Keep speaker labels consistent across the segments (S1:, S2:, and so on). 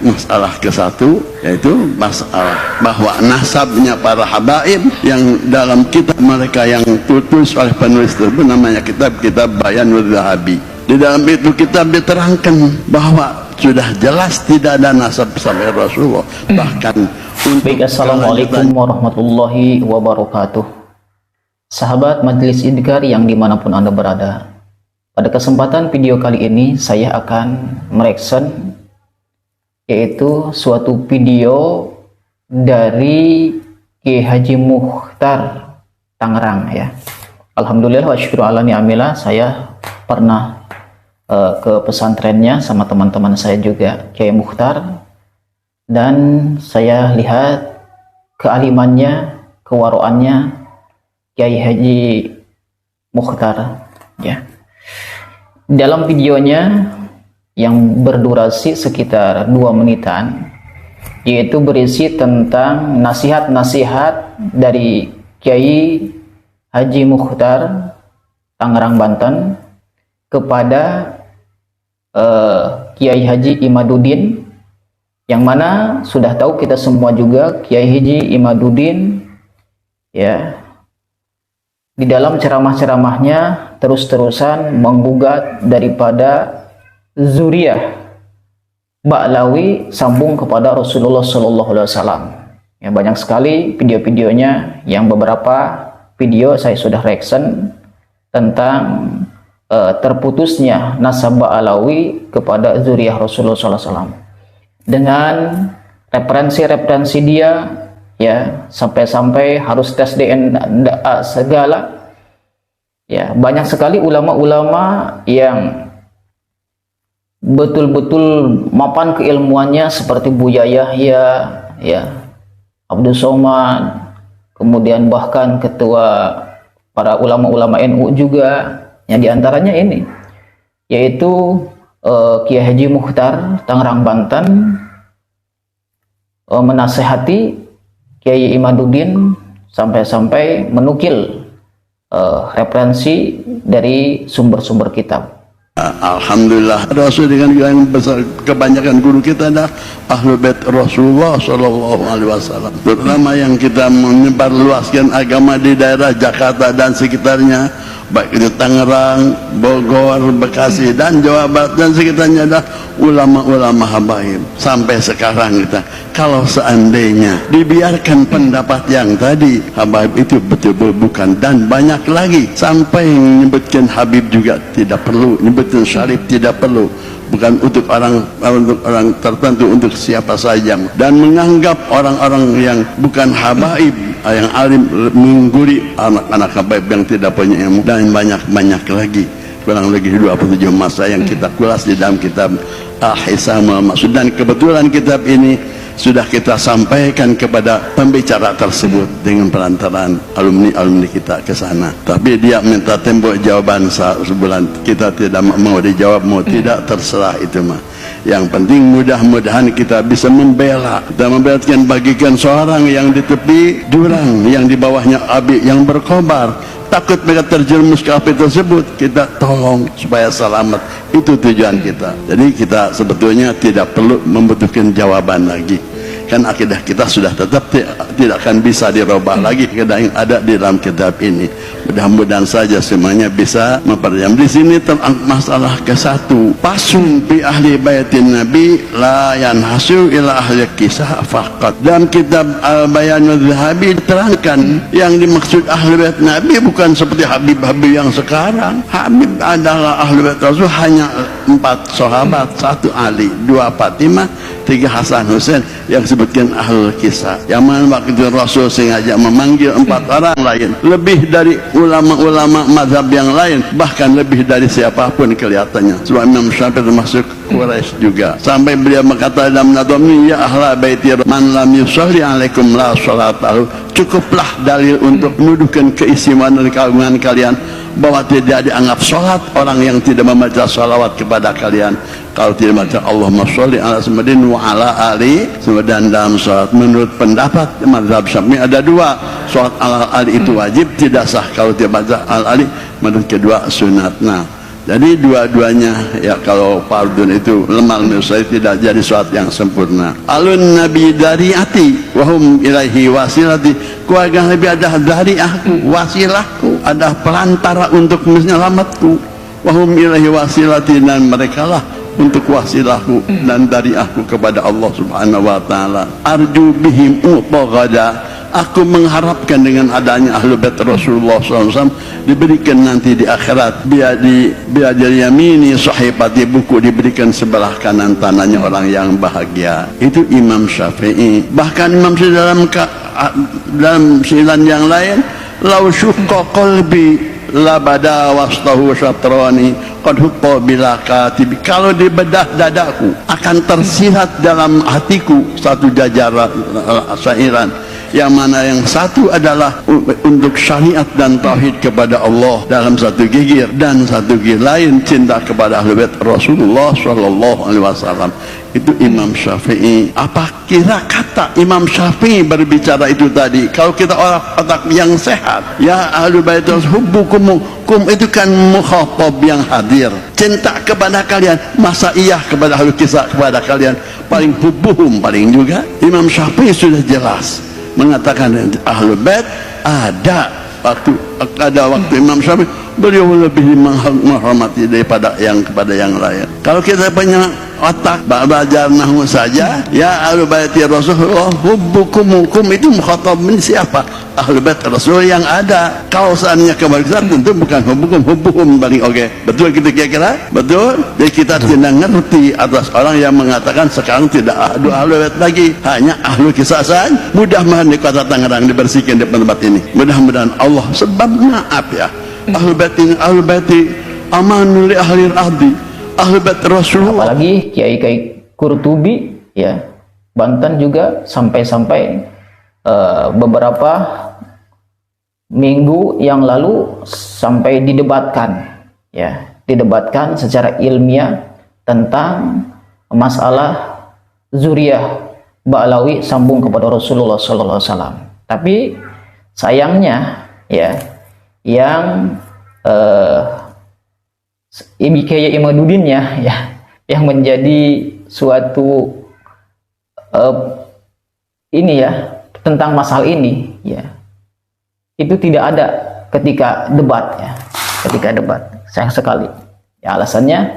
S1: masalah ke satu, yaitu masalah bahwa nasabnya para habaib yang dalam kitab mereka yang tulis oleh penulis tersebut namanya kitab Bayanul Zahabi. Di dalam itu kitab diterangkan bahwa sudah jelas tidak ada nasab sampai Rasulullah. Bahkan
S2: baik, assalamualaikum warahmatullahi wabarakatuh. Sahabat Majelis Idhkar yang dimanapun Anda berada, pada kesempatan video kali ini saya akan mereaction yaitu suatu video dari Kiai Haji Mukhtar Tangerang ya. Alhamdulillah wa syukur ala ni'amillah, saya pernah ke pesantrennya sama teman-teman saya juga Kiai Mukhtar, dan saya lihat kealimannya, kewaroannya Kiai Haji Mukhtar ya. Dalam videonya yang berdurasi sekitar 2 menitan, yaitu berisi tentang nasihat-nasihat dari Kiai Haji Mukhtar Tangerang Banten kepada Kiai Haji Imaduddin, yang mana sudah tahu kita semua juga Kiai Haji Imaduddin ya, di dalam ceramah-ceramahnya terus-terusan menggugat daripada zuriyah Ba'lawi sambung kepada Rasulullah SAW. Ya, banyak sekali video-videonya, yang beberapa video saya sudah reaction tentang terputusnya nasab Ba'lawi kepada zuriyah Rasulullah SAW dengan referensi-referensi dia ya, sampai-sampai harus tes DNA segala ya. Banyak sekali ulama-ulama yang betul-betul mapan keilmuannya seperti Buya Yahya ya, Abdul Somad, kemudian bahkan ketua para ulama-ulama NU juga, yang diantaranya ini yaitu Kiai Haji Mukhtar Tangerang Banten menasehati Kiai Imaduddin sampai-sampai menukil referensi dari sumber-sumber kitab.
S1: Alhamdulillah, Rasul dengan yang besar, kebanyakan guru kita adalah Ahlul Bait Rasulullah Shallallahu Alaihi Wasallam, terutama yang kita menyebar luaskan agama di daerah Jakarta dan sekitarnya, baik itu Tangerang, Bogor, Bekasi dan Jawa Barat dan sekitarnya, adalah ulama-ulama habaib. Sampai sekarang kita, kalau seandainya dibiarkan pendapat yang tadi, habaib itu betul-betul bukan, dan banyak lagi, sampai menyebutkan Habib juga tidak perlu, menyebutkan Syarif tidak perlu, bukan untuk orang tertentu, untuk siapa saja, dan menganggap orang-orang yang bukan habaib, yang alim, mengguri anak-anak habaib yang tidak punya ilmu, dan banyak lagi, kurang lagi 27 masa yang kita kulas di dalam kitab Al-Hisam Al-Maksud. Dan kebetulan kitab ini sudah kita sampaikan kepada pembicara tersebut dengan perantaraan alumni kita ke sana, tapi dia minta tembok jawaban sebulan. Kita tidak mau dijawab, mau tidak terserah, itu mah. Yang penting mudah-mudahan kita bisa membela dan memberikan, bagikan seorang yang di tepi jurang, yang di bawahnya api yang berkobar, takut mereka terjerumus ke api tersebut, kita tolong supaya selamat. Itu tujuan kita. Jadi kita sebetulnya tidak perlu membutuhkan jawaban lagi, kan akidah kita sudah tetap tidak akan bisa dirubah lagi, akidah yang ada di dalam kitab ini. Mudah-mudahan saja semuanya bisa memperdalam. Di sini tentang masalah ke-1, pasun bi ahli baitin nabi la yanhasu ila ahli kisah faqat. Dalam kitab Al-Bayanul Zahabi diterangkan yang dimaksud ahli bait nabi bukan seperti Habib-Habib yang sekarang. Habib adalah ahli bait Rasul hanya 4 sahabat, 1 Ali, 2 Fatimah, 3 Hasan Husain, yang sebutkan ahlul kisah. Yang mana waktu itu Rasul sengaja memanggil 4 orang lain, lebih dari ulama-ulama mazhab yang lain, bahkan lebih dari siapapun kelihatannya. Sebab Imam Syafi'i termasuk Quraisy juga, sampai beliau berkata dalam Nadhami, ya ahla baiti man lam yusalli alaikum la salatahu. Cukuplah dalil untuk menuduhkan keistimewaan dan keagungan kalian, bahwa tidak dianggap sholat orang yang tidak membaca salawat kepada kalian. Kalau tidak baca Allahumma sholli ala Muhammadin wa ala ali, dan dalam sholat menurut pendapat mazhab Syafi'i ada 2, sholat ala ali itu wajib, tidak sah kalau tidak baca ala ali. Menurut kedua sunat. Nah, Jadi dua-duanya ya, kalau fardun itu lemah saya tidak jadi suatu yang sempurna. Alun nabi dari ati wahum ilaihi wasilati, keluarga nabi ada dari aku, wasilahku, ada perantara untuk menyelamatku. Wahum ilaihi wasilati, dan mereka lah untuk wasilahku dan dari aku kepada Allah subhanahu wa ta'ala. Arju bihim uqagada, aku mengharapkan dengan adanya ahlu bait Rasulullah SAW diberikan nanti di akhirat biadil yamini sahibati, buku diberikan sebelah kanan tanahnya orang yang bahagia. Itu Imam Syafi'i. Bahkan Imam Syafi'i dalam silan yang lain, lau syukka qalbi labada wastahu syatrani qad huqqa bila katibi, kalau dibedah dadaku akan tersirat dalam hatiku satu jajar syairan, yang mana yang satu adalah untuk syariat dan tauhid kepada Allah dalam satu gigir, dan satu gigir lain cinta kepada ahli bait Rasulullah sallallahu alaihi wasallam. Itu Imam Syafi'i. Apa kira kata Imam Syafi'i berbicara itu tadi? Kalau kita orang otak yang sehat, ya ahli bait hubbukum, kum itu kan mukhatab yang hadir, cinta kepada kalian, masa iya kepada ahli kisah kepada kalian, paling hubbuhum paling juga. Imam Syafi'i sudah jelas mengatakan ahlul bait ada waktu Imam Syafi'i beliau lebih menghormati daripada yang kepada yang lain. Kalau kita punya otak belajar nahwu saja, ya ahlul bait Rasulullah hubbukum, itu mukhatab siapa? Ahlul bait Rasul yang ada. Kalau seandainya kebalikan tentu bukan hubbukum paling oke. Betul kita kira-kira? Betul. Jadi kita tidak ngerti atas orang yang mengatakan sekarang tidak ada ahlul bait lagi, hanya ahlu kisah saja. Mudah-mudahan di kota Tangerang dibersihkan di tempat ini. Mudah-mudahan Allah, sebab maaf ya, ahlul bait ini ahlul bait amanul li ahli ardi, ahlul bait Rasulullah.
S2: Apalagi Kiai Qurtubi ya, Banten juga sampai-sampai beberapa minggu yang lalu sampai didebatkan secara ilmiah tentang masalah zuriyah Ba'lawi sambung kepada Rasulullah sallallahu alaihi wasallam. Tapi sayangnya ya, yang Kiai Imaduddinnya ya, yang menjadi suatu ini ya, tentang masalah ini ya, itu tidak ada ketika debat ya, sayang sekali ya, alasannya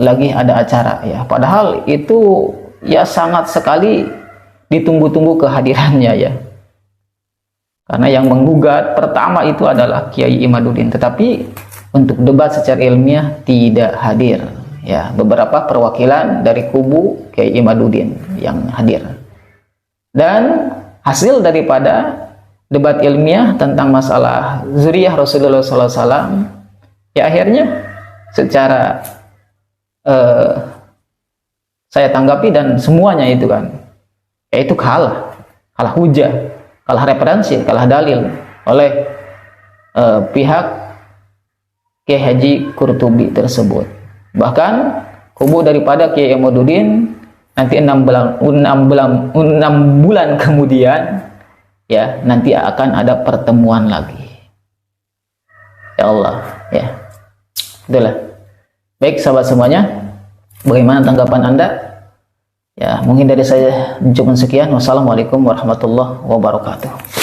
S2: lagi ada acara ya, padahal itu ya sangat sekali ditunggu-tunggu kehadirannya ya, karena yang menggugat pertama itu adalah Kiai Imaduddin, tetapi untuk debat secara ilmiah tidak hadir ya, beberapa perwakilan dari kubu Kiai Imaduddin yang hadir. Dan hasil daripada debat ilmiah tentang masalah zuriyah Rasulullah SAW ya, akhirnya secara saya tanggapi dan semuanya itu kan, yaitu kalah hujah, kalah referensi, kalah dalil oleh pihak Kiai Haji Qurtubi tersebut. Bahkan kubu daripada Kiai Imaduddin nanti 6 bulan kemudian ya, nanti akan ada pertemuan lagi. Ya Allah ya, itulah. Baik sahabat semuanya, bagaimana tanggapan Anda? Ya, mungkin dari saya cukup sekian. Wassalamualaikum warahmatullahi wabarakatuh.